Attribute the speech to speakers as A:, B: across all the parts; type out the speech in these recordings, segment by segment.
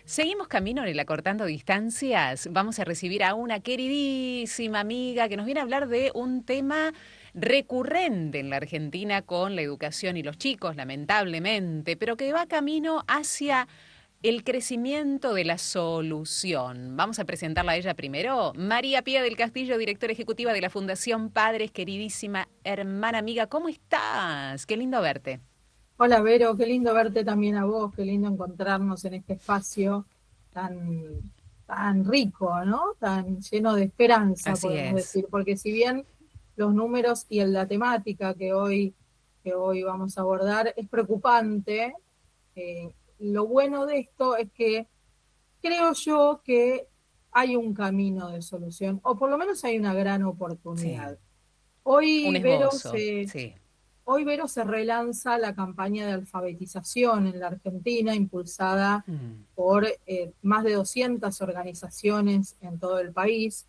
A: Seguimos camino en el Acortando Distancias. Vamos a recibir a una queridísima amiga que nos viene a hablar de un tema recurrente en la Argentina con la educación y los chicos, lamentablemente, pero que va camino hacia el crecimiento de la solución. Vamos a presentarla a ella primero. María Pía del Castillo, directora ejecutiva de la Fundación Padres, queridísima hermana amiga, ¿cómo estás? Qué lindo verte.
B: Hola Vero, qué lindo verte también a vos, qué lindo encontrarnos en este espacio tan, tan rico, ¿no? Tan lleno de esperanza,
A: Así
B: podemos
A: es.
B: decir, porque si bien los números y la temática que hoy vamos a abordar es preocupante, lo bueno de esto es que creo yo que hay un camino de solución, o por lo menos hay una gran
A: Sí.
B: oportunidad.
A: Un
B: Hoy, Vero,
A: esbozo.
B: se
A: Sí.
B: Hoy, Vero, se relanza la campaña de alfabetización en la Argentina, impulsada
A: Mm.
B: por más de 200 organizaciones en todo el país.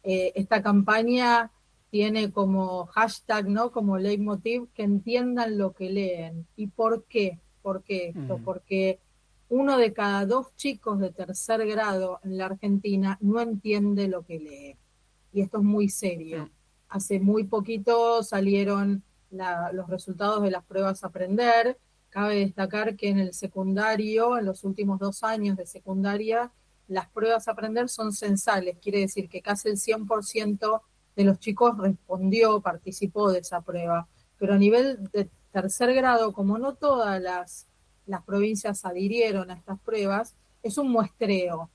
B: Esta campaña tiene como hashtag, ¿no? Como leitmotiv, que entiendan lo que leen. ¿Y por qué? ¿Por qué esto?
A: Mm.
B: Porque uno de cada dos chicos de tercer grado en la Argentina no entiende lo que lee. Y esto es muy serio.
A: Mm.
B: Hace muy poquito salieron los resultados de las pruebas a aprender. Cabe destacar que en el secundario, en los últimos 2 años de secundaria, las pruebas a aprender son censales, quiere decir que casi el 100% de los chicos respondió, participó de esa prueba. Pero a nivel de tercer grado, como no todas las provincias adhirieron a estas pruebas, es un muestreo.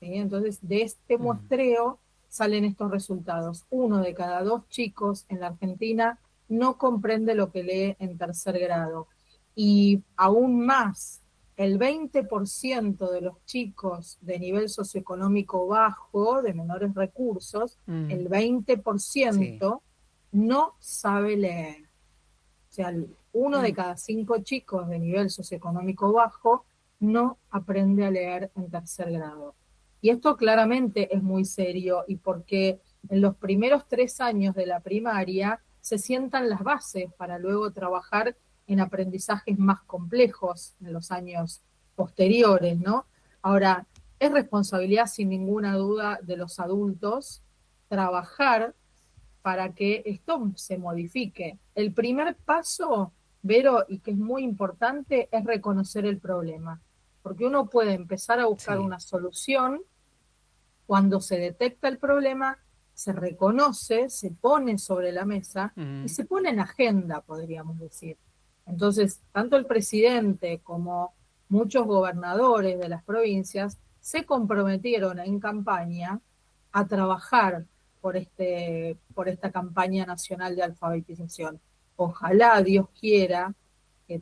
B: ¿Sí? Entonces, de este
A: Mm.
B: muestreo salen estos resultados. Uno de cada dos chicos en la Argentina no comprende lo que lee en tercer grado. Y aún más, el 20% de los chicos de nivel socioeconómico bajo, de menores recursos,
A: Mm.
B: el veinte por
A: Sí.
B: ciento no sabe leer. O sea, uno de
A: Mm.
B: cada 5 chicos de nivel socioeconómico bajo no aprende a leer en tercer grado. Y esto claramente es muy serio y porque en los primeros 3 años de la primaria se sientan las bases para luego trabajar en aprendizajes más complejos en los años posteriores, ¿no? Ahora, es responsabilidad sin ninguna duda de los adultos trabajar para que esto se modifique. El primer paso, Vero, y que es muy importante, es reconocer el problema, porque uno puede empezar a buscar
A: Sí.
B: una solución cuando se detecta el problema, se reconoce, se pone sobre la mesa y
A: Mm.
B: se pone en agenda, podríamos decir. Entonces, tanto el presidente como muchos gobernadores de las provincias se comprometieron en campaña a trabajar por esta campaña nacional de alfabetización. Ojalá Dios quiera que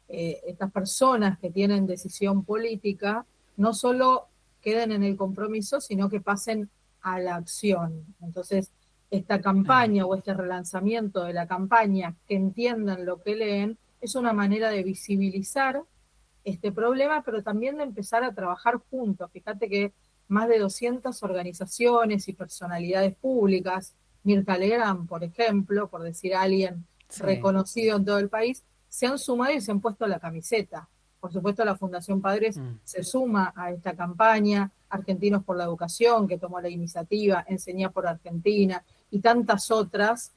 B: estas personas que tienen decisión política no solo queden en el compromiso, sino que pasen a la acción. Entonces, esta
A: Ay.
B: campaña o este relanzamiento de la campaña, que entiendan lo que leen, es una manera de visibilizar este problema, pero también de empezar a trabajar juntos. Fíjate que más de 200 organizaciones y personalidades públicas, Mirta Legrand, por ejemplo, por decir a alguien
A: Sí.
B: reconocido en todo el país, se han sumado y se han puesto la camiseta. Por supuesto, la Fundación Padres
A: Mm.
B: se suma a esta campaña, Argentinos por la Educación, que tomó la iniciativa, Enseñar por Argentina, y tantas otras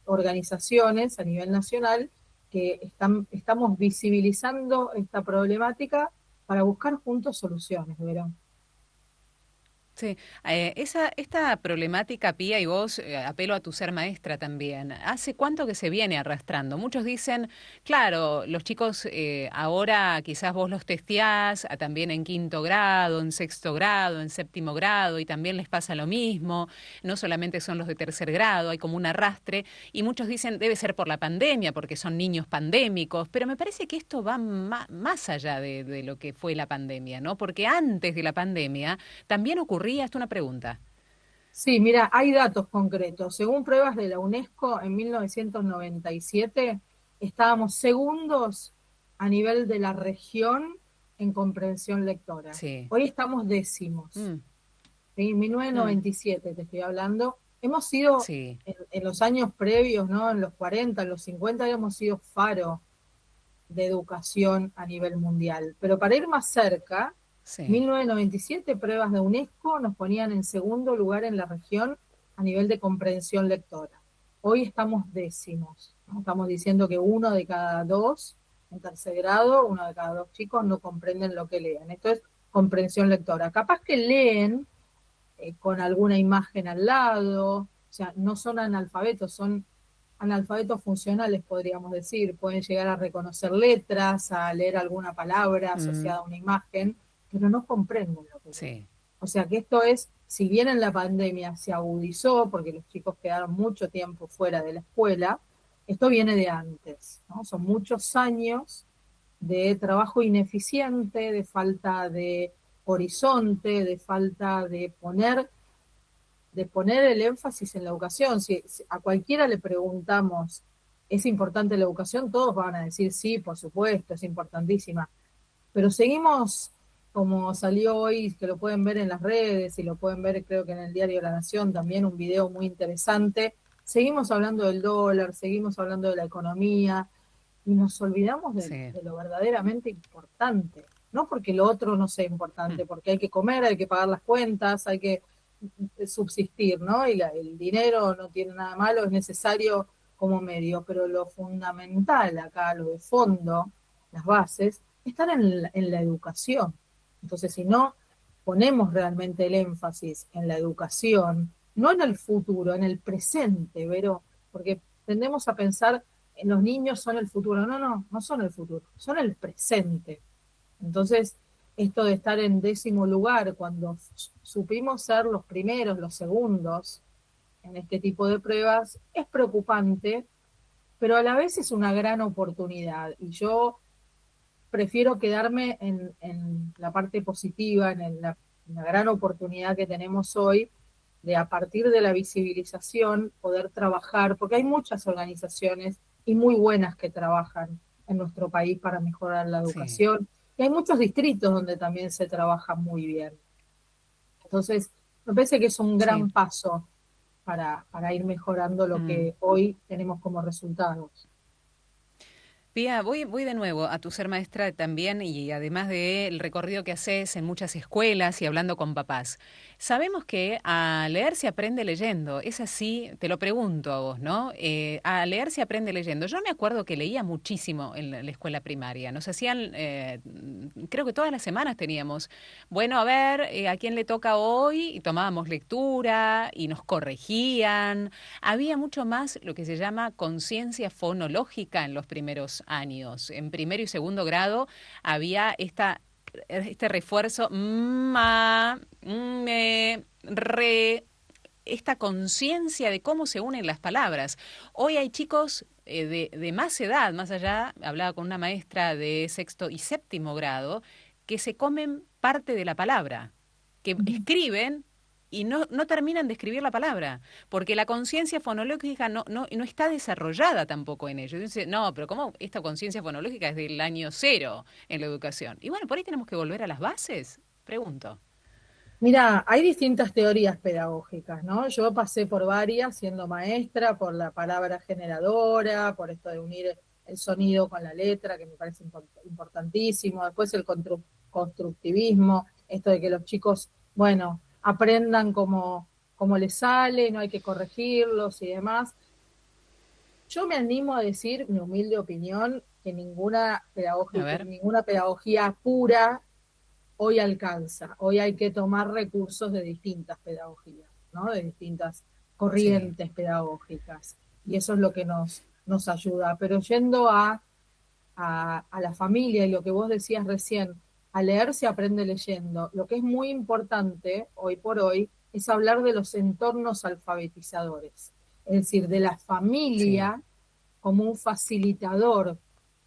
B: organizaciones a nivel nacional que estamos visibilizando esta problemática para buscar juntos soluciones, Verón.
A: Sí, esta problemática, Pía, y vos, apelo a tu ser maestra también, ¿hace cuánto que se viene arrastrando? Muchos dicen, claro, los chicos ahora quizás vos los testeás también en quinto grado, en sexto grado, en séptimo grado, y también les pasa lo mismo, no solamente son los de tercer grado, hay como un arrastre, y muchos dicen, debe ser por la pandemia, porque son niños pandémicos, pero me parece que esto va más allá de lo que fue la pandemia, ¿no? Porque antes de la pandemia también ocurría, esto una pregunta.
B: Sí, mira, hay datos concretos. Según pruebas de la UNESCO, en 1997 estábamos segundos a nivel de la región en comprensión lectora.
A: Sí.
B: Hoy estamos décimos.
A: Mm.
B: ¿Sí? En
A: Mm.
B: 1997 te estoy hablando. Hemos sido,
A: Sí.
B: en los años previos, ¿no? En los 40, en los 50, habíamos sido faro. de educación a nivel mundial. Pero para ir más cerca,
A: Sí.
B: 1997 pruebas de UNESCO nos ponían en segundo lugar en la región a nivel de comprensión lectora. Hoy estamos décimos, ¿no? Estamos diciendo que uno de cada dos en tercer grado, uno de cada dos chicos no comprenden lo que leen. Esto es comprensión lectora. Capaz que leen con alguna imagen al lado, o sea, no son analfabetos, son analfabetos funcionales, podríamos decir. Pueden llegar a reconocer letras, a leer alguna palabra
A: Mm,
B: asociada a una imagen, pero no comprenden lo que leen.
A: sí.
B: O sea que esto es, si bien en la pandemia se agudizó, porque los chicos quedaron mucho tiempo fuera de la escuela, esto viene de antes, ¿no? Son muchos años de trabajo ineficiente, de falta de horizonte, de falta de poner el énfasis en la educación. Si a cualquiera le preguntamos, ¿es importante la educación? Todos van a decir sí, por supuesto, es importantísima. Pero seguimos, como salió hoy, que lo pueden ver en las redes y lo pueden ver creo que en el diario La Nación también, un video muy interesante. Seguimos hablando del dólar, seguimos hablando de la economía y nos olvidamos
A: Sí.
B: de lo verdaderamente importante. No porque lo otro no sea
A: Mm,
B: importante, porque hay que comer, hay que pagar las cuentas, hay que subsistir, ¿no? Y el dinero no tiene nada malo, es necesario como medio, pero lo fundamental acá, lo de fondo, las bases, están en la educación. Entonces, si no ponemos realmente el énfasis en la educación, no en el futuro, en el presente, Vero, porque tendemos a pensar en los niños son el futuro. No, no, no son el futuro, son el presente. Entonces, esto de estar en décimo lugar, cuando supimos ser los primeros, los segundos en este tipo de pruebas, es preocupante, pero a la vez es una gran oportunidad. Y yo prefiero quedarme en la parte positiva, en la gran oportunidad que tenemos hoy de a partir de la visibilización poder trabajar, porque hay muchas organizaciones y muy buenas que trabajan en nuestro país para mejorar la
A: sí.
B: educación, y hay muchos distritos donde también se trabaja muy bien. Entonces, me parece que es un
A: Sí.
B: gran paso para ir mejorando lo
A: Mm.
B: que hoy tenemos como resultados.
A: Pía, voy de nuevo a tu ser maestra también y además del recorrido que haces en muchas escuelas y hablando con papás. Sabemos que a leer se aprende leyendo, es así, te lo pregunto a vos, ¿no? A leer se aprende leyendo. Yo me acuerdo que leía muchísimo en la escuela primaria, nos hacían, creo que todas las semanas teníamos, bueno, a ver, ¿a quién le toca hoy? Y tomábamos lectura y nos corregían. Había mucho más lo que se llama conciencia fonológica en los primeros años. En primero y segundo grado había este refuerzo ma, me, re, esta conciencia de cómo se unen las palabras. Hoy hay chicos de más edad, más allá, hablaba con una maestra de sexto y séptimo grado, que se comen parte de la palabra, que escriben y no terminan de escribir la palabra, porque la conciencia fonológica no está desarrollada tampoco en ellos. Dice, no, pero ¿cómo esta conciencia fonológica es del año cero en la educación? Y bueno, por ahí tenemos que volver a las bases, pregunto.
B: Mira, hay distintas teorías pedagógicas, ¿no? Yo pasé por varias siendo maestra, por la palabra generadora, por esto de unir el sonido con la letra, que me parece importantísimo. Después el constructivismo, esto de que los chicos, bueno, aprendan como les sale, no hay que corregirlos y demás. Yo me animo a decir, mi humilde opinión, que
A: A ver,
B: ninguna pedagogía pura hoy alcanza. Hoy hay que tomar recursos de distintas pedagogías, ¿no? De distintas
A: sí,
B: corrientes pedagógicas. Y eso es lo que nos ayuda. Pero yendo a la familia y lo que vos decías recién, a leer se aprende leyendo. Lo que es muy importante hoy por hoy es hablar de los entornos alfabetizadores, es decir, de la
A: sí,
B: familia como un facilitador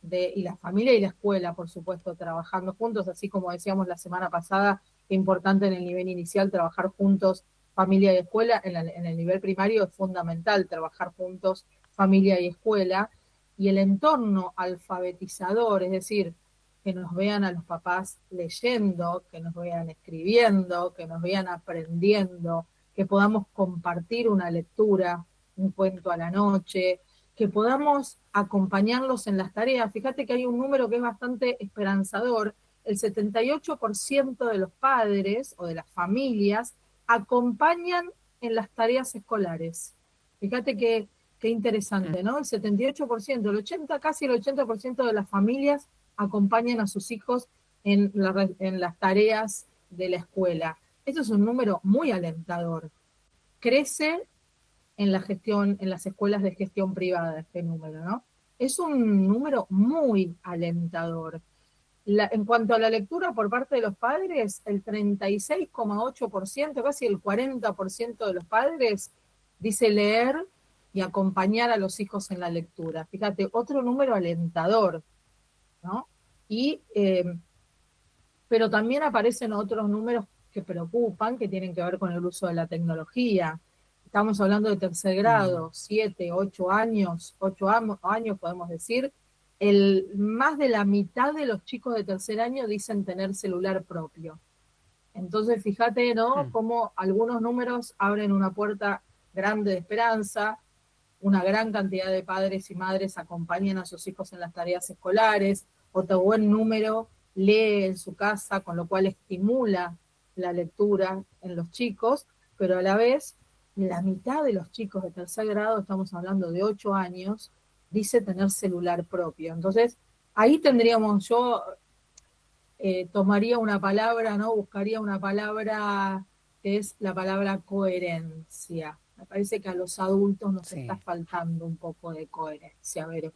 B: y la familia y la escuela, por supuesto, trabajando juntos, así como decíamos la semana pasada, que es importante en el nivel inicial trabajar juntos, familia y escuela, en el nivel primario es fundamental trabajar juntos, familia y escuela, y el entorno alfabetizador, es decir, que nos vean a los papás leyendo, que nos vean escribiendo, que nos vean aprendiendo, que podamos compartir una lectura, un cuento a la noche, que podamos acompañarlos en las tareas. Fíjate que hay un número que es bastante esperanzador. El 78% de los padres o de las familias acompañan en las tareas escolares. Fíjate qué interesante, ¿no? El 78%, el 80, casi el 80% de las familias acompañan a sus hijos en las tareas de la escuela. Eso es un número muy alentador. Crece en la gestión, en las escuelas de gestión privada, este número, ¿no? Es un número muy alentador. En cuanto a la lectura por parte de los padres, el 36,8%, casi el 40% de los padres dice leer y acompañar a los hijos en la lectura. Fíjate, otro número alentador, ¿no? Y, pero también aparecen otros números que preocupan, que tienen que ver con el uso de la tecnología. Estamos hablando de tercer
A: Mm.
B: grado, 7, 8 años, 8 años podemos decir. Más de la mitad de los chicos de tercer año dicen tener celular propio. Entonces, fíjate, ¿no?
A: Mm.
B: Cómo algunos números abren una puerta grande de esperanza, una gran cantidad de padres y madres acompañan a sus hijos en las tareas escolares, otro buen número lee en su casa, con lo cual estimula la lectura en los chicos, pero a la vez la mitad de los chicos de tercer grado, estamos hablando de 8 años, dice tener celular propio. Entonces, ahí tendríamos, yo tomaría una palabra, ¿no? Buscaría una palabra que es la palabra coherencia. Me parece que a los adultos nos está
A: Sí.
B: faltando un poco de coherencia. A ver,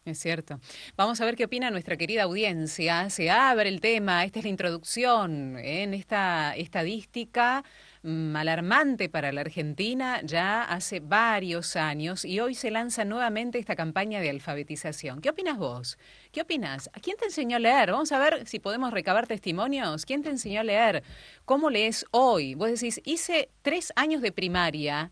A: Es cierto. Vamos a ver qué opina nuestra querida audiencia. Se abre el tema, esta es la introducción en esta estadística alarmante para la Argentina ya hace varios años y hoy se lanza nuevamente esta campaña de alfabetización. ¿Qué opinas vos? ¿Qué opinas? ¿A quién te enseñó a leer? Vamos a ver si podemos recabar testimonios. ¿Quién te enseñó a leer? ¿Cómo lees hoy? Vos decís, hice 3 años de primaria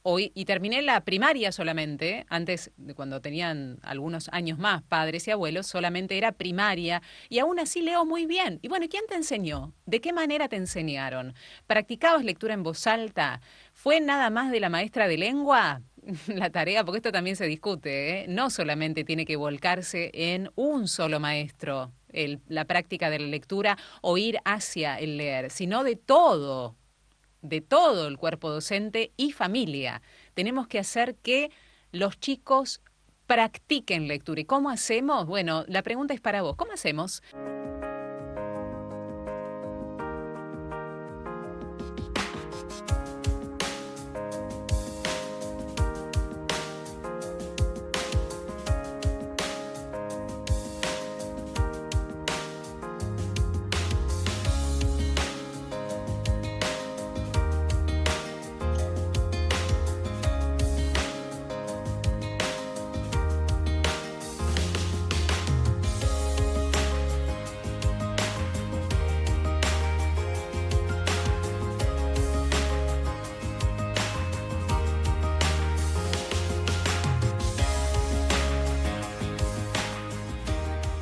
A: hoy y terminé la primaria solamente, antes de cuando tenían algunos años más padres y abuelos, solamente era primaria y aún así leo muy bien. Y bueno, ¿quién te enseñó? ¿De qué manera te enseñaron? ¿Practicabas lectura en voz alta? ¿Fue nada más de la maestra de lengua? La tarea, porque esto también se discute, ¿eh? No solamente tiene que volcarse en un solo maestro, la práctica de la lectura o ir hacia el leer, sino de todo el cuerpo docente y familia. Tenemos que hacer que los chicos practiquen lectura. ¿Y cómo hacemos? Bueno, la pregunta es para vos. ¿Cómo hacemos?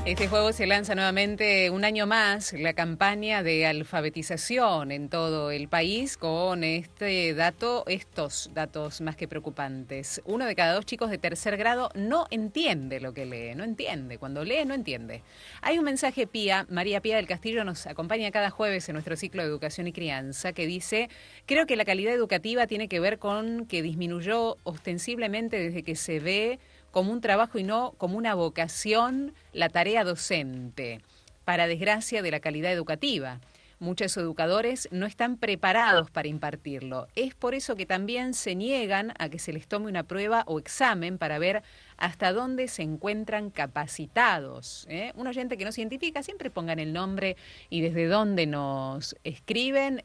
A: Este juego se lanza nuevamente un año más, la campaña de alfabetización en todo el país con estos datos más que preocupantes. 1 de cada 2 chicos de tercer grado no entiende lo que lee, no entiende. Cuando lee, no entiende. Hay un mensaje Pía, María Pía del Castillo nos acompaña cada jueves en nuestro ciclo de educación y crianza, que dice, creo que la calidad educativa tiene que ver con que disminuyó ostensiblemente desde que se ve como un trabajo y no como una vocación la tarea docente, para desgracia de la calidad educativa. Muchos educadores no están preparados para impartirlo. Es por eso que también se niegan a que se les tome una prueba o examen para ver hasta dónde se encuentran capacitados. Un oyente que no se identifica, siempre pongan el nombre y desde dónde nos escriben.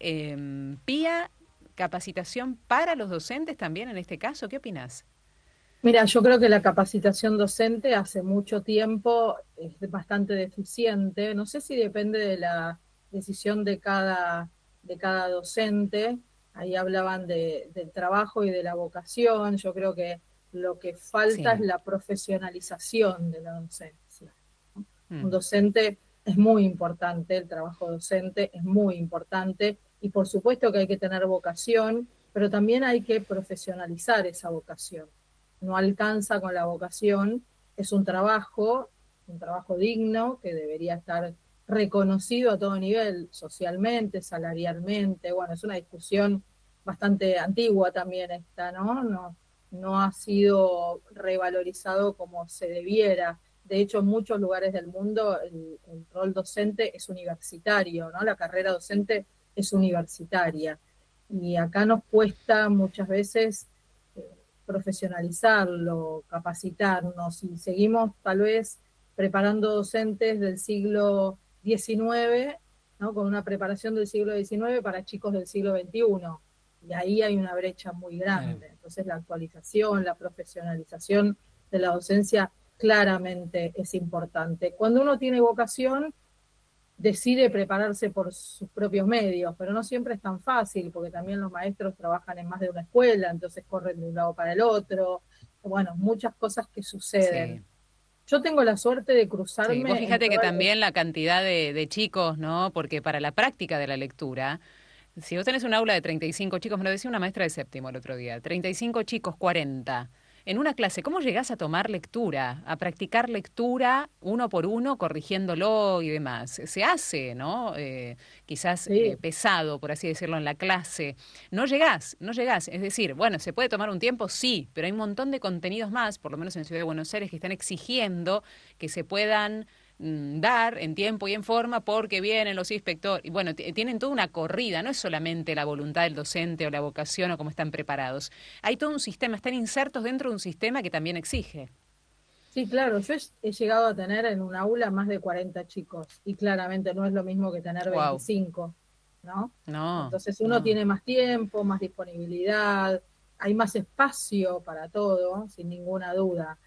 A: Pía, capacitación para los docentes también en este caso. ¿Qué opinas?
B: mira, yo creo que la capacitación docente hace mucho tiempo es bastante deficiente. No sé si depende de la decisión de cada docente. Ahí hablaban del trabajo y de la vocación. Yo creo que lo que falta es
A: Sí.
B: la profesionalización de la docencia. Un
A: Mm.
B: docente es muy importante, el trabajo docente es muy importante y por supuesto que hay que tener vocación pero también hay que profesionalizar esa vocación. No alcanza con la vocación, es un trabajo digno que debería estar reconocido a todo nivel, socialmente, salarialmente. Bueno, es una discusión bastante antigua también esta, ¿no? No ha sido revalorizado como se debiera. De hecho, en muchos lugares del mundo el rol docente es universitario, ¿no? La carrera docente es universitaria. Y acá nos cuesta muchas veces eh, profesionalizarlo, capacitarnos, y seguimos tal vez preparando docentes del siglo XIX, ¿no? Con una preparación del siglo XIX para chicos del siglo XXI. Y ahí hay una brecha muy
A: Claro.
B: grande. Entonces la actualización, la profesionalización de la docencia claramente es importante. Cuando uno tiene vocación, decide prepararse por sus propios medios, pero no siempre es tan fácil, porque también los maestros trabajan en más de una escuela, entonces corren de un lado para el otro. Bueno, muchas cosas que suceden.
A: Sí.
B: Yo tengo la suerte de
A: Sí, vos
B: cruzarme en
A: fíjate que
B: todas las...
A: también la cantidad de chicos, ¿no? Porque para la práctica de la lectura, si vos tenés un aula de 35 chicos, me lo decía una maestra de séptimo el otro día, 35 chicos, 40, en una clase, ¿cómo llegás a tomar lectura, a practicar lectura uno por uno, corrigiéndolo y demás? Se hace, ¿no? Quizás
B: Sí,
A: pesado, por así decirlo, en la clase. No llegás, no llegás. Es decir, bueno, ¿se puede tomar un tiempo? Sí, pero hay un montón de contenidos más, por lo menos en Ciudad de Buenos Aires, que están exigiendo que se puedan dar en tiempo y en forma porque vienen los inspectores. Y bueno, tienen toda una corrida, no es solamente la voluntad del docente o la vocación o cómo están preparados. Hay todo un sistema, están insertos dentro de un sistema que también exige.
B: sí, claro, yo he llegado a tener en un aula más de 40 chicos, y claramente no es lo mismo que tener
A: Wow.
B: 25, ¿no?
A: No,
B: Entonces uno
A: no.
B: tiene más tiempo, más disponibilidad, hay más espacio para todo, sin ninguna duda.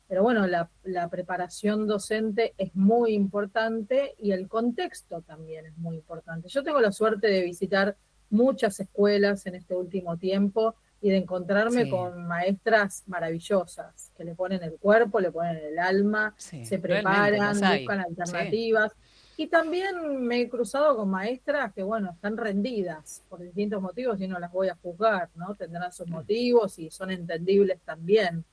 B: Pero bueno, la preparación docente es muy importante, y el contexto también es muy importante. Yo tengo la suerte de visitar muchas escuelas en este último tiempo y de encontrarme
A: Sí,
B: con maestras maravillosas que le ponen el cuerpo, le ponen el alma,
A: sí,
B: se
A: realmente los
B: preparan,
A: hay.
B: buscan
A: Sí.
B: alternativas. Y también me he cruzado con maestras que, bueno, están rendidas por distintos motivos y no las voy a juzgar, ¿no? Tendrán sus
A: Mm,
B: motivos y son entendibles también.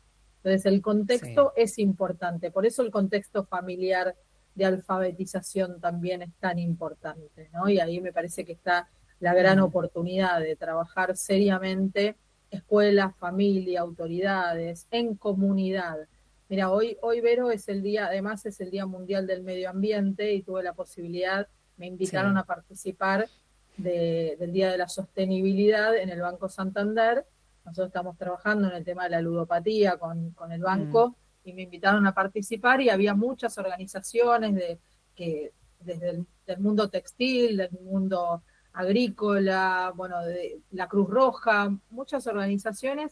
B: Entonces, el
A: sí.
B: contexto es importante, por eso el contexto familiar de alfabetización también es tan importante, ¿no? Y ahí me parece que está la gran
A: Mm,
B: oportunidad de trabajar seriamente escuelas, familia, autoridades, en comunidad. Mira, hoy Vero es el día, además es el Día Mundial del Medio Ambiente, y tuve la posibilidad, me invitaron
A: sí.
B: a participar del Día de la Sostenibilidad en el Banco Santander. Nosotros estamos trabajando en el tema de la ludopatía con el
A: Mm,
B: banco, y me invitaron a participar, y había muchas organizaciones desde del mundo textil, del mundo agrícola, bueno, de la Cruz Roja, muchas organizaciones,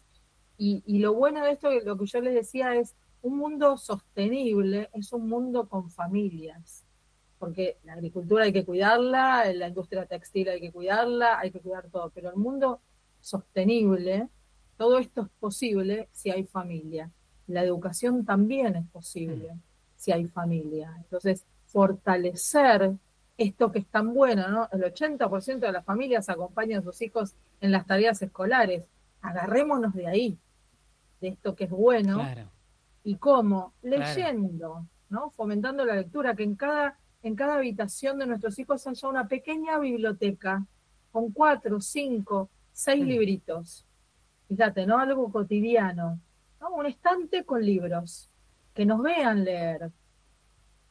B: y lo bueno de esto, lo que yo les decía, es un mundo sostenible, es un mundo con familias, porque la agricultura hay que cuidarla, la industria textil hay que cuidarla, hay que cuidar todo, pero el mundo sostenible, todo esto es posible si hay familia. La educación también es
A: mm,
B: posible si hay familia. Entonces, fortalecer esto que es tan bueno, ¿no? El 80% de las familias acompañan a sus hijos en las tareas escolares. Agarrémonos de ahí, de esto que es bueno.
A: claro,
B: ¿Y cómo?
A: claro.
B: Leyendo, ¿no? Fomentando la lectura, que en cada habitación de nuestros hijos haya una pequeña biblioteca con 4, 5, 6
A: Mm,
B: libritos. Fíjate, ¿no? Algo cotidiano, ¿no? Un estante con libros, que nos vean leer,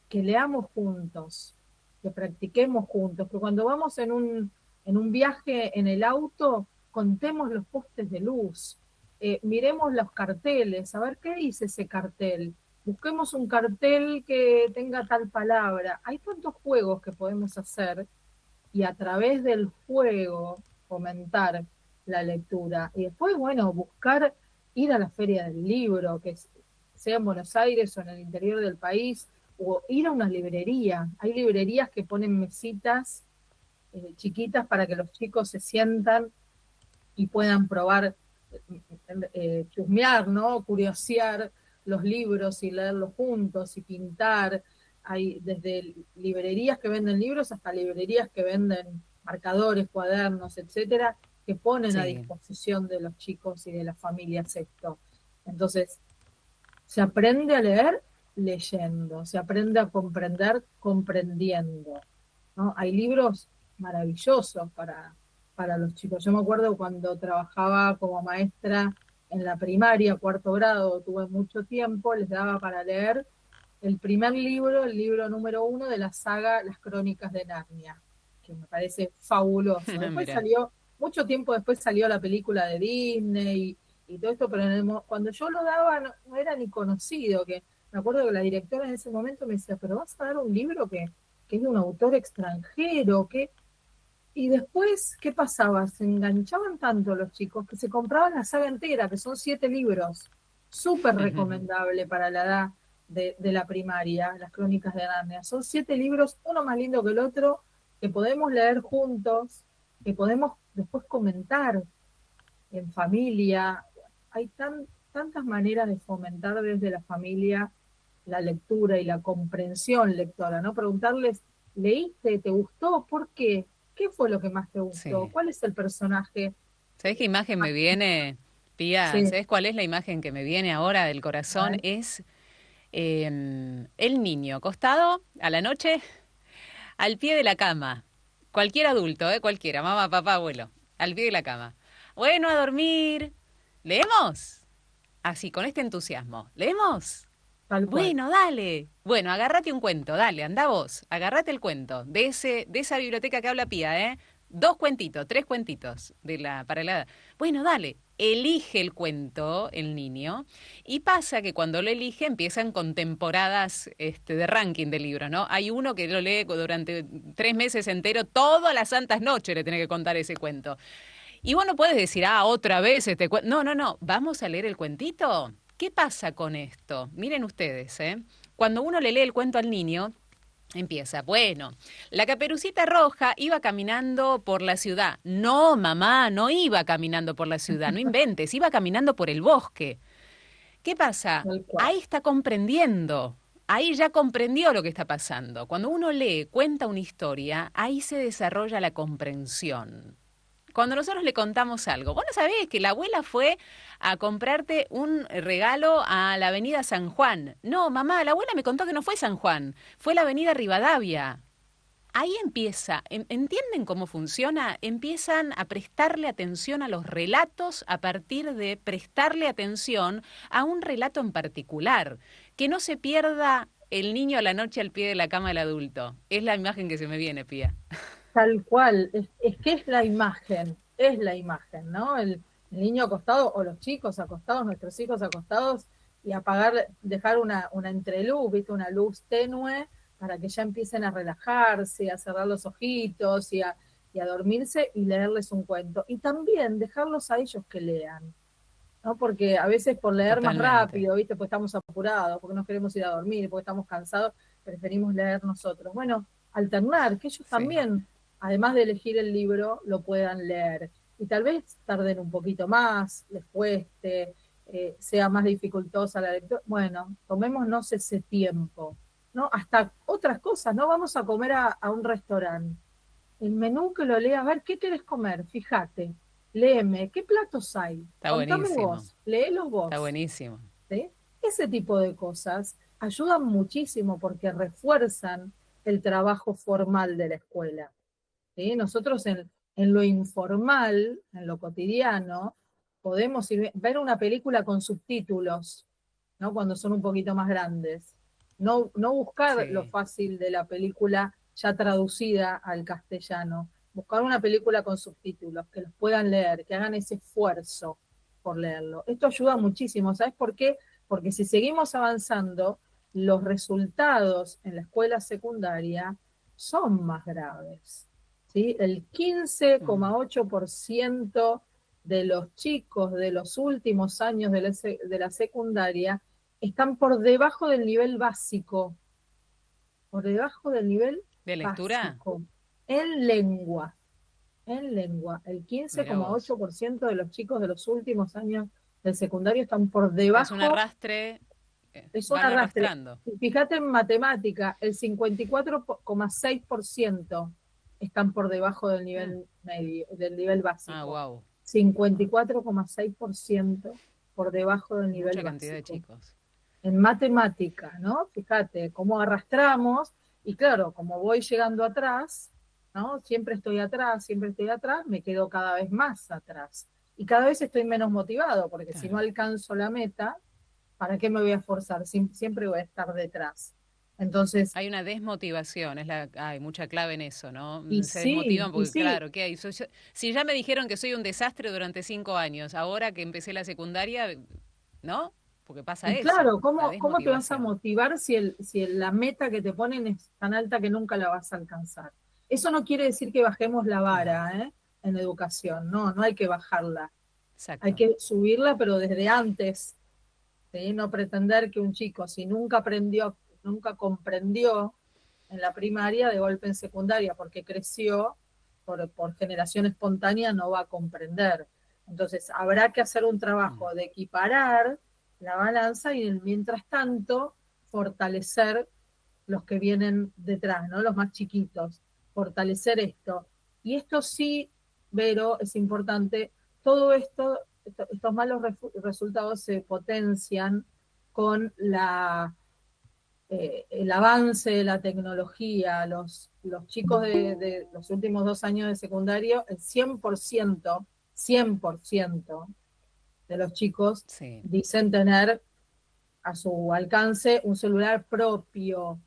B: que leamos juntos, que practiquemos juntos, que cuando vamos en un viaje en el auto, contemos los postes de luz, miremos los carteles, a ver qué dice ese cartel, busquemos un cartel que tenga tal palabra. Hay tantos juegos que podemos hacer, y a través del juego fomentar la lectura. Y después, bueno, buscar ir a la feria del libro, sea en Buenos Aires o en el interior del país, o ir a una librería. Hay librerías que ponen mesitas chiquitas para que los chicos se sientan y puedan probar, chusmear, ¿no? Curiosear los libros y leerlos juntos y pintar. Hay desde librerías que venden libros hasta librerías que venden marcadores, cuadernos, etcétera, que ponen a
A: Sí,
B: disposición de los chicos y de las familias esto. Entonces, se aprende a leer leyendo, se aprende a comprender comprendiendo, ¿no? Hay libros maravillosos para los chicos. Yo me acuerdo cuando trabajaba como maestra en la primaria, cuarto grado, tuve mucho tiempo, les daba para leer el primer libro, el libro número 1 de la saga Las Crónicas de Narnia, que me parece fabuloso. Después
A: mira.
B: salió, mucho tiempo después salió la película de Disney y todo esto, pero cuando yo lo daba no era ni conocido, que me acuerdo que la directora en ese momento me decía, pero vas a dar un libro que es de un autor extranjero, que... Y después, ¿qué pasaba? Se enganchaban tanto los chicos que se compraban la saga entera, que son 7 libros. Súper recomendable para la edad de la primaria, las Crónicas de Narnia. Son 7 libros, uno más lindo que el otro, que podemos leer juntos, que podemos después comentar en familia. Hay tantas maneras de fomentar desde la familia la lectura y la comprensión lectora, ¿no? Preguntarles, ¿leíste? ¿Te gustó? ¿Por qué? ¿Qué fue lo que más te gustó?
A: Sí.
B: ¿Cuál es el personaje?
A: ¿Sabés qué imagen me viene, Pía?
B: Sí,
A: ¿Sabés cuál es la imagen que me viene ahora del
B: a
A: corazón?
B: ver,
A: Es el niño acostado a la noche al pie de la cama. Cualquier adulto, cualquiera, mamá, papá, abuelo, al pie de la cama. Bueno, a dormir. ¿Leemos? Así, con este entusiasmo. ¿Leemos?
B: tal cual.
A: Bueno, dale. Bueno, agárrate un cuento, dale, anda vos. Agárrate el cuento de esa biblioteca que habla Pía, ¿eh? 2 cuentitos, 3 cuentitos para la edad. Bueno, dale. Elige el cuento el niño y pasa que cuando lo elige empiezan con temporadas de ranking de libros, ¿no? Hay uno que lo lee durante 3 meses entero, todas las santas noches le tiene que contar ese cuento. Y vos no puedes decir, otra vez este cuento. No, no, no, vamos a leer el cuentito. ¿Qué pasa con esto? Miren ustedes, ¿eh? Cuando uno le lee el cuento al niño, empieza, bueno, la Caperucita Roja iba caminando por la ciudad. No, mamá, no iba caminando por la ciudad, no inventes, iba caminando por el bosque. ¿Qué pasa?
B: Tal cual.
A: Ahí está comprendiendo. Ahí ya comprendió lo que está pasando. Cuando uno lee, cuenta una historia, ahí se desarrolla la comprensión. Cuando nosotros le contamos algo, vos no sabés que la abuela fue a comprarte un regalo a la avenida San Juan. No, mamá, la abuela me contó que no fue San Juan, fue la avenida Rivadavia. Ahí empieza, ¿entienden cómo funciona? Empiezan a prestarle atención a los relatos a partir de prestarle atención a un relato en particular. Que no se pierda el niño a la noche al pie de la cama del adulto. Es la imagen que se me viene, Pía.
B: Tal cual. Es que es la imagen, ¿no? El niño acostado o los chicos acostados, nuestros hijos acostados y apagar, dejar una entreluz, ¿viste? Una luz tenue para que ya empiecen a relajarse, a cerrar los ojitos y a dormirse y leerles un cuento. Y también dejarlos a ellos que lean, ¿no? Porque a veces por leer más
A: Totalmente.
B: rápido, ¿viste? Pues estamos apurados, porque no queremos ir a dormir, porque estamos cansados, preferimos leer nosotros. Bueno, alternar, que ellos
A: Sí.
B: también, además de elegir el libro, lo puedan leer. Y tal vez tarden un poquito más, les cueste, sea más dificultosa la lectura. Bueno, tomémonos ese tiempo, ¿no? Hasta otras cosas, ¿no? Vamos a comer a un restaurante. El menú que lo lea, a ver, ¿qué querés comer? Fíjate, léeme, ¿qué platos hay?
A: Está
B: Contame
A: buenísimo.
B: vos, léelos
A: Está
B: vos,
A: buenísimo.
B: ¿sí? Ese tipo de cosas ayudan muchísimo porque refuerzan el trabajo formal de la escuela, ¿sí? Nosotros en lo informal, en lo cotidiano, podemos ver una película con subtítulos, ¿no? Cuando son un poquito más grandes. No buscar lo
A: Sí.
B: fácil de la película ya traducida al castellano. Buscar una película con subtítulos, que los puedan leer, que hagan ese esfuerzo por leerlo. Esto ayuda muchísimo. ¿Sabes por qué? Porque si seguimos avanzando, los resultados en la escuela secundaria son más graves. ¿Sí? El
A: Mm.
B: 15,8% de los chicos de los últimos años de la secundaria están por debajo del nivel básico, por debajo del nivel
A: ¿De lectura?
B: básico, en lengua, El quince
A: Mira
B: coma
A: vos.
B: ocho por ciento de los chicos de los últimos años del secundario están por
A: Es un
B: debajo,
A: arrastre,
B: es un
A: van
B: arrastre.
A: arrastrando.
B: Fíjate en matemática, el 54,6% están por debajo del nivel medio, del nivel
A: Ah,
B: básico.
A: wow.
B: 54,6% por debajo del nivel
A: Mucha cantidad de
B: básico.
A: chicos.
B: En matemática, ¿no? Fíjate cómo arrastramos, y claro, como voy llegando atrás, ¿no? Siempre estoy atrás, me quedo cada vez más atrás. Y cada vez estoy menos motivado, porque si no
A: Claro.
B: alcanzo la meta, ¿para qué me voy a esforzar? Siempre voy a estar detrás. Entonces,
A: Hay una desmotivación, hay mucha clave en eso, ¿no? Se desmotivan
B: y
A: porque,
B: sí,
A: claro, ¿qué hay? Si ya me dijeron que soy un desastre durante 5 años, ahora que empecé la secundaria, ¿no? Porque pasa
B: y
A: eso,
B: claro,
A: la
B: ¿cómo te vas a
A: desmotivación.
B: motivar si la meta que te ponen es tan alta que nunca la vas a alcanzar? Eso no quiere decir que bajemos la
A: Claro,
B: vara, ¿eh? En educación, no, no hay que bajarla. Hay
A: exacto.
B: que subirla, pero desde antes, ¿sí? No pretender que un chico, si nunca aprendió, nunca comprendió en la primaria, de golpe en secundaria, porque creció por generación espontánea, no va a comprender. Entonces, habrá que hacer un
A: Mm.
B: trabajo de equiparar la balanza y, mientras tanto, fortalecer los que vienen detrás, ¿no? Los más chiquitos, fortalecer esto. Y esto sí, Vero, es importante, todo esto, estos malos resultados se potencian con el avance de la tecnología. Los chicos de los últimos 2 años de secundario, el 100% de los chicos
A: Sí,
B: dicen tener a su alcance un celular propio,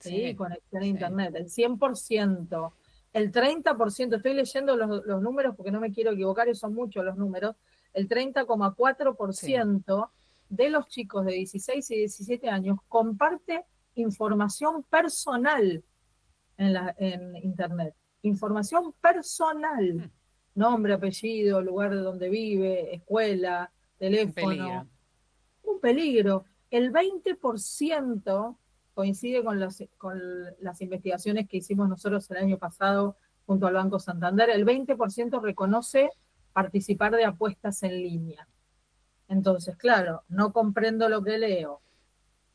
B: ¿sí?
A: sí,
B: Conexión a
A: sí,
B: internet, el 100%. El 30%, estoy leyendo los números porque no me quiero equivocar y son muchos los números, el treinta coma cuatro por
A: sí.
B: ciento de los chicos de 16 y 17 años comparte información personal en internet. Información personal,
A: Mm.
B: nombre, apellido, lugar de donde vive, escuela,
A: Un
B: teléfono,
A: peligro.
B: un peligro. El 20% coincide con las investigaciones que hicimos nosotros el año pasado junto al Banco Santander. El 20% reconoce participar de apuestas en línea. Entonces, claro, no comprendo lo que leo,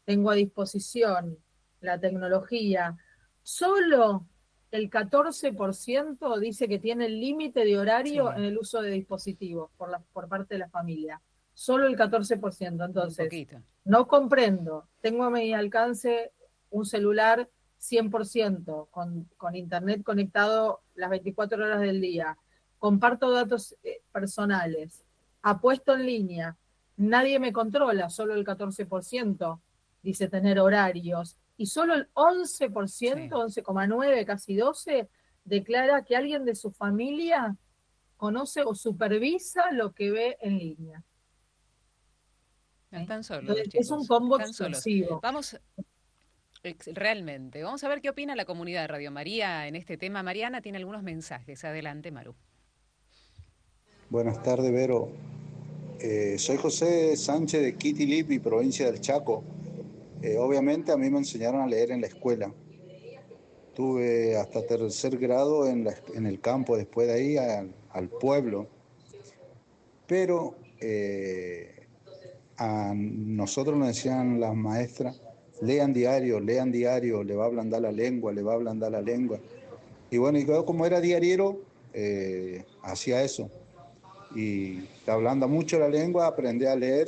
B: tengo a disposición la tecnología. Solo el 14% dice que tiene el límite de horario en
A: Sí,
B: el uso de dispositivos por parte de la familia. Solo el 14%.
A: muy
B: Entonces,
A: poquito.
B: no comprendo. Tengo a mi alcance un celular 100%, con internet conectado las 24 horas del día. Comparto datos personales. Apuesto en línea. Nadie me controla, solo el 14% dice tener horarios, y solo el 11%,
A: Sí.
B: 11,9, casi 12, declara que alguien de su familia conoce o supervisa lo que ve en línea. ¿Sí?
A: Están solos los
B: Entonces, es un
A: chicos,
B: combo
A: están solos.
B: explosivo.
A: Vamos, realmente, vamos a ver qué opina la comunidad de Radio María en este tema. Mariana tiene algunos mensajes. Adelante, Maru.
C: Buenas tardes, Vero. Soy José Sánchez de Quitilipi, provincia del Chaco. Obviamente a mí me enseñaron a leer en la escuela. Tuve hasta tercer grado en el campo, después de ahí al pueblo. Pero a nosotros nos decían las maestras, lean diario, le va a ablandar la lengua, le va a ablandar la lengua. Y bueno, y yo como era diariero, hacía eso. Y te ablanda mucho la lengua, aprendí a leer.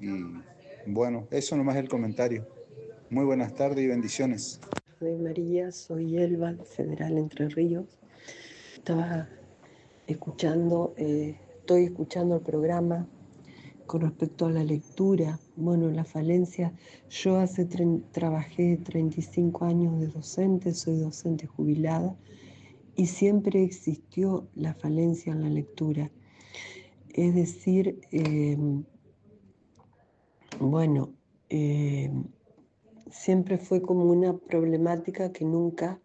C: Y bueno, eso nomás es el comentario. Muy buenas tardes y bendiciones.
D: Soy María, soy Elba, Federal Entre Ríos. Estaba estoy escuchando el programa con respecto a la lectura. Bueno, la falencia, yo trabajé 35 años de docente, soy docente jubilada y siempre existió la falencia en la lectura. Es decir, bueno, eh, siempre fue como una problemática que nunca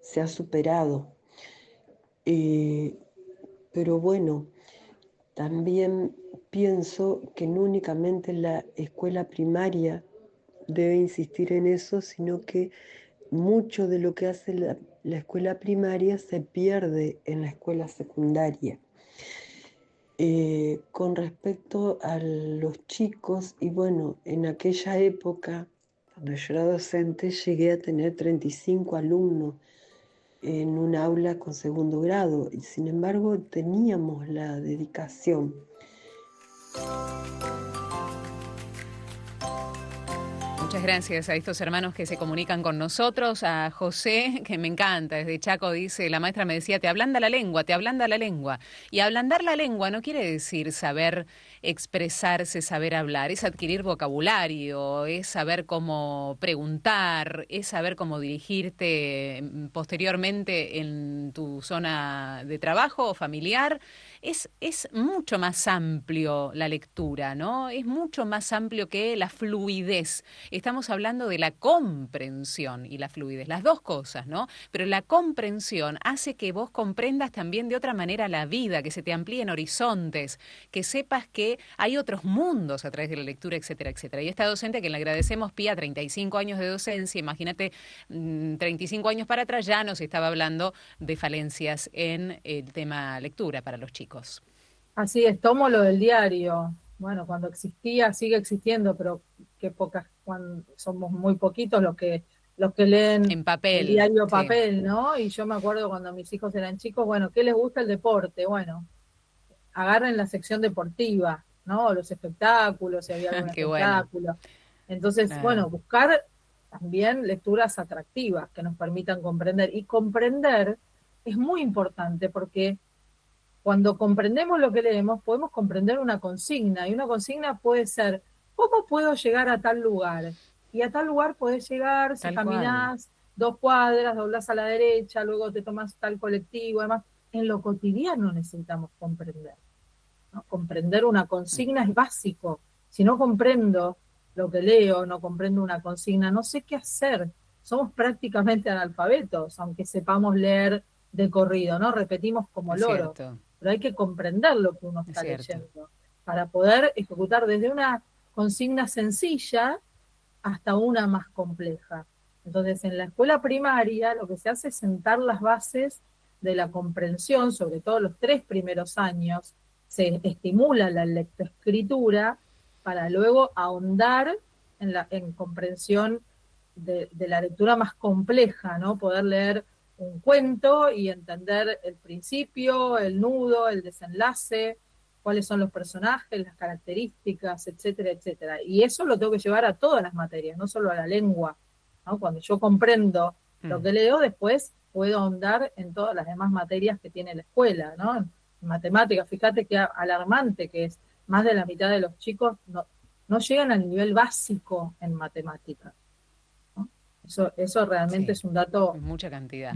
D: se ha superado. Eh, pero bueno, también pienso que no únicamente la escuela primaria debe insistir en eso, sino que mucho de lo que hace la escuela primaria se pierde en la escuela secundaria. Con respecto a los chicos, y bueno, en aquella época, cuando yo era docente, llegué a tener 35 alumnos en un aula con segundo grado, y sin embargo teníamos la dedicación.
A: Muchas gracias a estos hermanos que se comunican con nosotros, a José, que me encanta, desde Chaco dice, la maestra me decía, te ablanda la lengua, te ablanda la lengua. Y ablandar la lengua no quiere decir saber expresarse, saber hablar, es adquirir vocabulario, es saber cómo preguntar, es saber cómo dirigirte posteriormente en tu zona de trabajo o familiar. Es mucho más amplio la lectura, ¿no? Es mucho más amplio que la fluidez. Estamos hablando de la comprensión y la fluidez, las dos cosas, ¿no? Pero la comprensión hace que vos comprendas también de otra manera la vida, que se te amplíen horizontes, que sepas que hay otros mundos a través de la lectura, etcétera, etcétera. Y esta docente, a quien le agradecemos, Pía, 35 años de docencia, imagínate, 35 años para atrás ya nos estaba hablando de falencias en el tema lectura para los chicos.
B: Así es, tomo lo del diario. Bueno, cuando existía, sigue existiendo, pero qué pocas, somos muy poquitos los que leen
A: en papel,
B: el diario
A: sí.
B: papel, ¿no? Y yo me acuerdo cuando mis hijos eran chicos, bueno, ¿qué les gusta el deporte? Bueno, agarren la sección deportiva, ¿no? Los espectáculos, si había algún
A: Qué bueno.
B: espectáculo. Entonces, bueno, buscar también lecturas atractivas que nos permitan comprender. Y comprender es muy importante porque cuando comprendemos lo que leemos, podemos comprender una consigna, y una consigna puede ser, ¿cómo puedo llegar a tal lugar? Y a tal lugar podés llegar si caminás 2 cuadras, doblás a la derecha, luego te tomás tal colectivo, además, en lo cotidiano necesitamos comprender, ¿no? Comprender una consigna es básico. Si no comprendo lo que leo, no comprendo una consigna, no sé qué hacer. Somos prácticamente analfabetos, aunque sepamos leer de corrido, ¿no? Repetimos como loros. Pero hay que comprender lo que uno está leyendo para poder ejecutar desde una consigna sencilla hasta una más compleja. Entonces, en la escuela primaria lo que se hace es sentar las bases de la comprensión, sobre todo los 3 primeros años, se estimula la lectoescritura para luego ahondar en comprensión de la lectura más compleja, ¿no? Poder leer un cuento y entender el principio, el nudo, el desenlace, cuáles son los personajes, las características, etcétera, etcétera. Y eso lo tengo que llevar a todas las materias, no solo a la lengua, ¿no? Cuando yo comprendo lo que leo, después puedo ahondar en todas las demás materias que tiene la escuela, ¿no? En matemáticas, fíjate que alarmante que es, más de la mitad de los chicos no llegan al nivel básico en matemáticas. Eso realmente es un dato.
A: Mucha cantidad.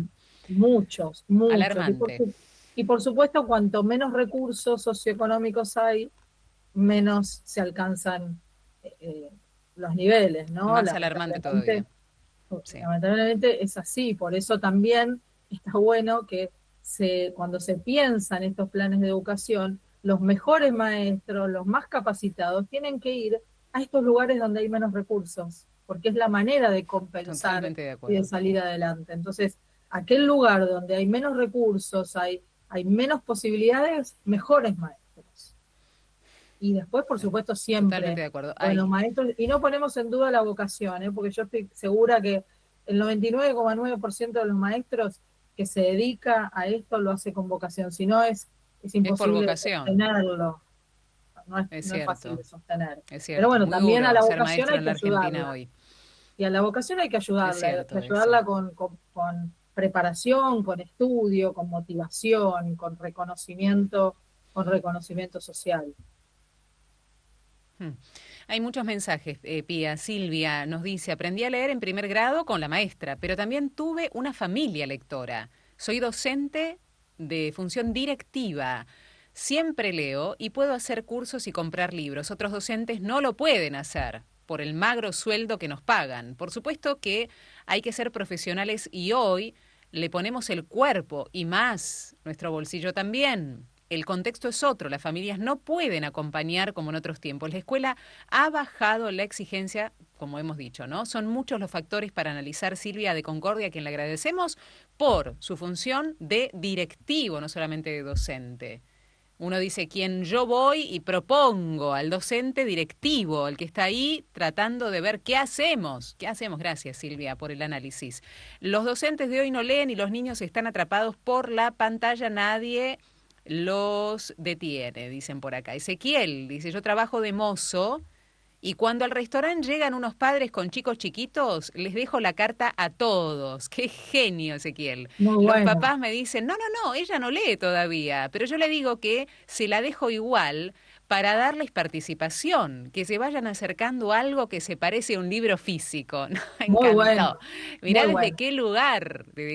B: Muchos.
A: Alarmante.
B: Y por supuesto, cuanto menos recursos socioeconómicos hay, menos se alcanzan los niveles, ¿no?
A: Más alarmante todavía.
B: Lamentablemente es así, por eso también está bueno que cuando se piensan estos planes de educación, los mejores maestros, los más capacitados, tienen que ir a estos lugares donde hay menos recursos, porque es la manera de compensar y de salir adelante. Entonces, aquel lugar donde hay menos recursos, hay menos posibilidades, mejores maestros. Y después, por supuesto, siempre los maestros, y no ponemos en duda la vocación, porque yo estoy segura que el 99,9% de los maestros que se dedica a esto lo hace con vocación, si no es imposible sostenerlo. No es fácil de sostener. Pero bueno, muy también a la vocación hay que ayudarla. Y a la vocación hay que ayudarla, con preparación, con estudio, con motivación, con reconocimiento social.
A: Hay muchos mensajes, Pía. Silvia nos dice, aprendí a leer en primer grado con la maestra, pero también tuve una familia lectora. Soy docente de función directiva. Siempre leo y puedo hacer cursos y comprar libros. Otros docentes no lo pueden hacer por el magro sueldo que nos pagan. Por supuesto que hay que ser profesionales y hoy le ponemos el cuerpo y más nuestro bolsillo también. El contexto es otro, las familias no pueden acompañar como en otros tiempos. La escuela ha bajado la exigencia, como hemos dicho, ¿no? Son muchos los factores para analizar. Silvia de Concordia, a quien le agradecemos por su función de directivo, no solamente de docente. Uno dice quién yo voy y propongo al docente directivo, el que está ahí tratando de ver qué hacemos. ¿Qué hacemos? Gracias, Silvia, por el análisis. Los docentes de hoy no leen y los niños están atrapados por la pantalla. Nadie los detiene, dicen por acá. Ezequiel dice, yo trabajo de mozo y cuando al restaurante llegan unos padres con chicos chiquitos, les dejo la carta a todos. Qué genio, Ezequiel.
B: Muy
A: Los
B: bueno.
A: papás me dicen, no, ella no lee todavía, pero yo le digo que se la dejo igual para darles participación, que se vayan acercando a algo que se parece a un libro físico. Me
B: Muy
A: encantó.
B: bueno,
A: Mirá
B: muy bueno.
A: desde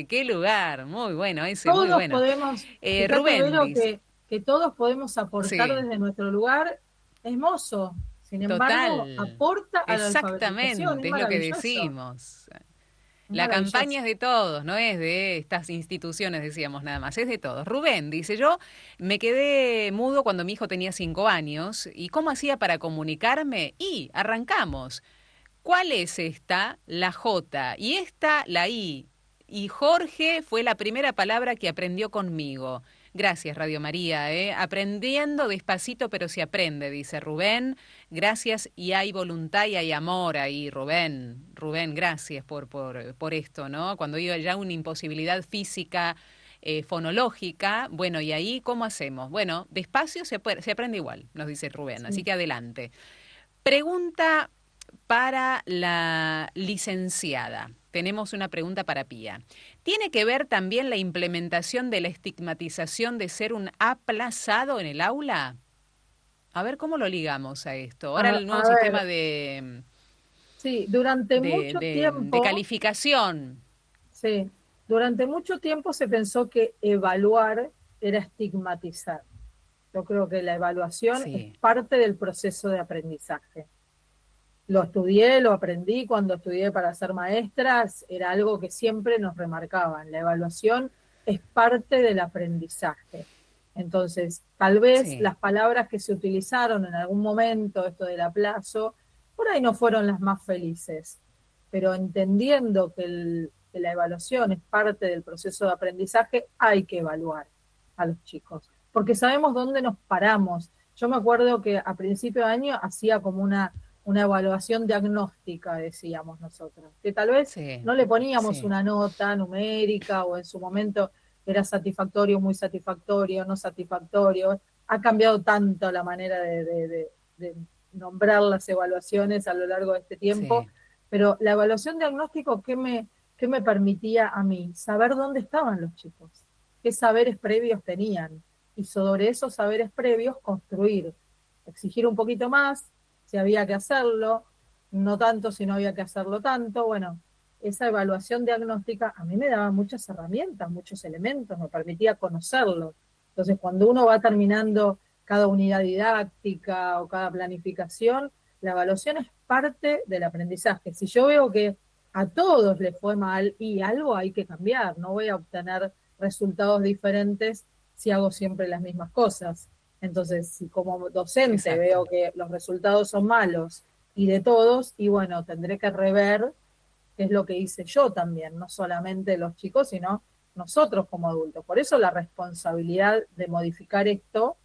A: qué lugar. Muy bueno, ese, muy
B: Todos
A: bueno.
B: podemos, fíjate,
A: Rubén
B: Vero,
A: dice,
B: que todos podemos aportar
A: sí,
B: desde nuestro lugar hermoso. Sin embargo,
A: total.
B: aporta a la alfabetización. Es
A: Exactamente, es lo que
B: maravilloso,
A: decimos.
B: es
A: La campaña
B: maravilloso.
A: es de todos, no es de estas instituciones, decíamos nada más, es de todos. Rubén dice, yo me quedé mudo cuando mi hijo tenía 5 años. ¿Y cómo hacía para comunicarme? Y arrancamos. ¿Cuál es esta? La J. Y esta, la I. Y Jorge fue la primera palabra que aprendió conmigo. Gracias, Radio María, ¿eh? Aprendiendo despacito, pero se aprende, dice Rubén. Gracias, y hay voluntad y hay amor ahí, Rubén. Rubén, gracias por esto, ¿no? Cuando iba ya una imposibilidad física, fonológica, bueno, ¿y ahí cómo hacemos? Bueno, despacio se aprende igual, nos dice Rubén, así
B: Sí.
A: que adelante. Pregunta para la licenciada. Tenemos una pregunta para Pía. ¿Tiene que ver también la implementación de la estigmatización de ser un aplazado en el aula? A ver cómo lo ligamos a esto. Ahora el nuevo
B: A ver,
A: sistema
B: sí, durante mucho
A: de
B: tiempo,
A: calificación.
B: sí, durante mucho tiempo se pensó que evaluar era estigmatizar. Yo creo que la evaluación es
A: Sí,
B: parte del proceso de aprendizaje. Lo estudié, lo aprendí cuando estudié para ser maestras, era algo que siempre nos remarcaban. La evaluación es parte del aprendizaje. Entonces, tal vez
A: sí,
B: las palabras que se utilizaron en algún momento, esto del aplazo, por ahí no fueron las más felices, pero entendiendo que la evaluación es parte del proceso de aprendizaje, hay que evaluar a los chicos, porque sabemos dónde nos paramos. Yo me acuerdo que a principio de año hacía como una evaluación diagnóstica, decíamos nosotros, que tal vez
A: sí,
B: no le poníamos
A: sí,
B: una nota numérica o en su momento era satisfactorio, muy satisfactorio, no satisfactorio. Ha cambiado tanto la manera de nombrar las evaluaciones a lo largo de este tiempo,
A: sí,
B: pero la evaluación diagnóstico, qué me permitía a mí? Saber dónde estaban los chicos, qué saberes previos tenían, y sobre esos saberes previos construir, exigir un poquito más, si había que hacerlo, no tanto si no había que hacerlo tanto. Bueno, esa evaluación diagnóstica a mí me daba muchas herramientas, muchos elementos, me permitía conocerlo. Entonces, cuando uno va terminando cada unidad didáctica o cada planificación, la evaluación es parte del aprendizaje. Si yo veo que a todos les fue mal y algo hay que cambiar, no voy a obtener resultados diferentes si hago siempre las mismas cosas. Entonces, si como docente
A: exacto.
B: veo que los resultados son malos y de todos, y bueno, tendré que rever qué es lo que hice yo también, no solamente los chicos, sino nosotros como adultos. Por eso la responsabilidad de modificar esto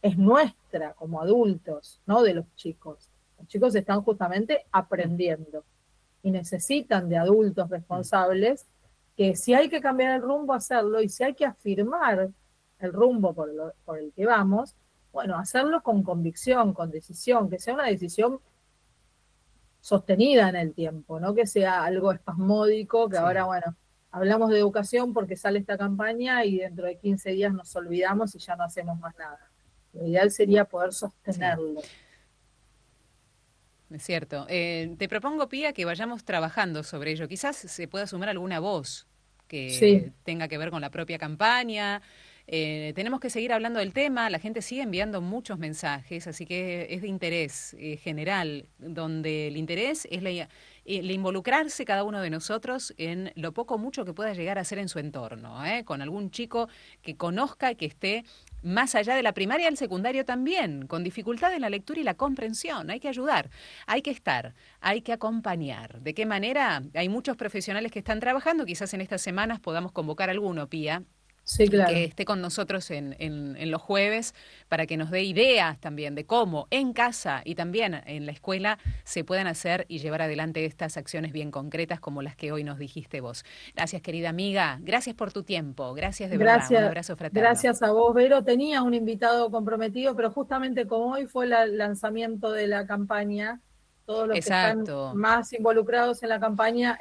B: es nuestra como adultos, no de los chicos. Los chicos están justamente
A: Mm,
B: aprendiendo y necesitan de adultos
A: mm,
B: responsables que si hay que cambiar el rumbo, hacerlo, y si hay que afirmar el rumbo por el que vamos, bueno, hacerlo con convicción, con decisión, que sea una decisión sostenida en el tiempo, no que sea algo espasmódico, que ahora,
A: sí,
B: bueno, hablamos de educación porque sale esta campaña y dentro de 15 días nos olvidamos y ya no hacemos más nada. Lo ideal sería poder
A: sí.
B: sostenerlo.
A: Es cierto. Te propongo, Pía, que vayamos trabajando sobre ello. Quizás se pueda sumar alguna voz
B: Sí,
A: que tenga que ver con la propia campaña. Tenemos que seguir hablando del tema. La gente sigue enviando muchos mensajes, así que es de interés general, donde el interés es el involucrarse cada uno de nosotros en lo poco o mucho que pueda llegar a ser en su entorno, ¿eh? Con algún chico que conozca, que esté más allá de la primaria, el secundario también, con dificultad en la lectura y la comprensión. Hay que ayudar. Hay que estar, hay que acompañar. ¿De qué manera? Hay muchos profesionales que están trabajando, quizás en estas semanas podamos convocar alguno, Pía,
B: Sí,
A: y que
B: claro.
A: esté con nosotros en los jueves para que nos dé ideas también de cómo en casa y también en la escuela se puedan hacer y llevar adelante estas acciones bien concretas como las que hoy nos dijiste vos. Gracias, querida amiga. Gracias por tu tiempo. Gracias de verdad. Un
B: Gracias,
A: abrazo fraterno.
B: gracias a vos, Vero. Tenía un invitado comprometido, pero justamente como hoy fue el lanzamiento de la campaña, todos los que están
A: Exacto,
B: más involucrados en la campaña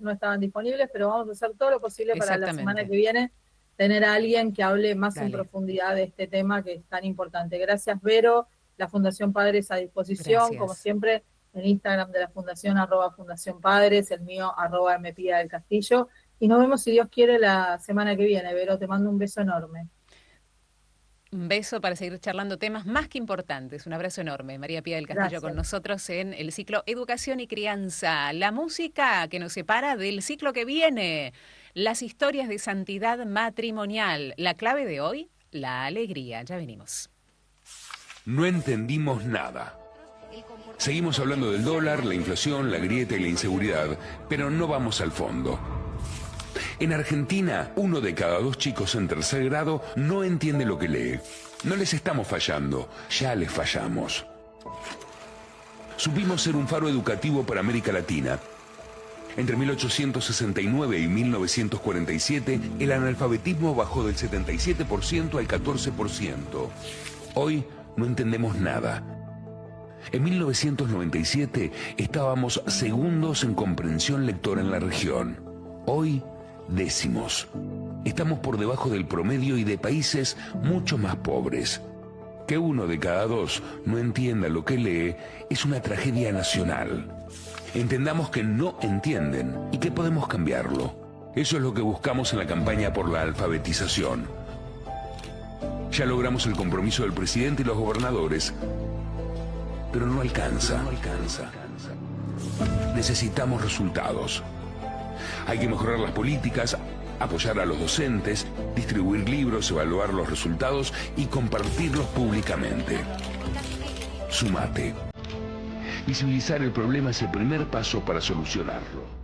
B: no estaban disponibles, pero vamos a hacer todo lo posible para la semana
A: exactamente.
B: que viene tener a alguien que hable más en
A: Dale.
B: profundidad de este tema que es tan importante. Gracias, Vero. La Fundación Padres a disposición, como
A: Gracias.
B: siempre, en Instagram de la Fundación, @Fundación Padres, el mío, @Mpía del Castillo. Y nos vemos, si Dios quiere, la semana que viene, Vero. Te mando un beso enorme.
A: Un beso para seguir charlando temas más que importantes. Un abrazo enorme. María Pía del Castillo con
B: Gracias.
A: nosotros en el ciclo Educación y Crianza. La música que nos separa del ciclo que viene. Las historias de santidad matrimonial. La clave de hoy, la alegría. Ya venimos.
E: No entendimos nada. Seguimos hablando del dólar, la inflación, la grieta y la inseguridad, pero no vamos al fondo. En Argentina, 1 de cada 2 chicos en tercer grado no entiende lo que lee. No les estamos fallando, ya les fallamos. Supimos ser un faro educativo para América Latina. Entre 1869 y 1947, el analfabetismo bajó del 77% al 14%. Hoy no entendemos nada. En 1997 estábamos segundos en comprensión lectora en la región. Hoy, décimos. Estamos por debajo del promedio y de países mucho más pobres. Que 1 de cada 2 no entienda lo que lee es una tragedia nacional. Entendamos que no entienden y que podemos cambiarlo. Eso es lo que buscamos en la campaña por la alfabetización. Ya logramos el compromiso del presidente y los gobernadores, pero no alcanza. Necesitamos resultados. Hay que mejorar las políticas, apoyar a los docentes, distribuir libros, evaluar los resultados y compartirlos públicamente. Sumate. Visibilizar el problema es el primer paso para solucionarlo.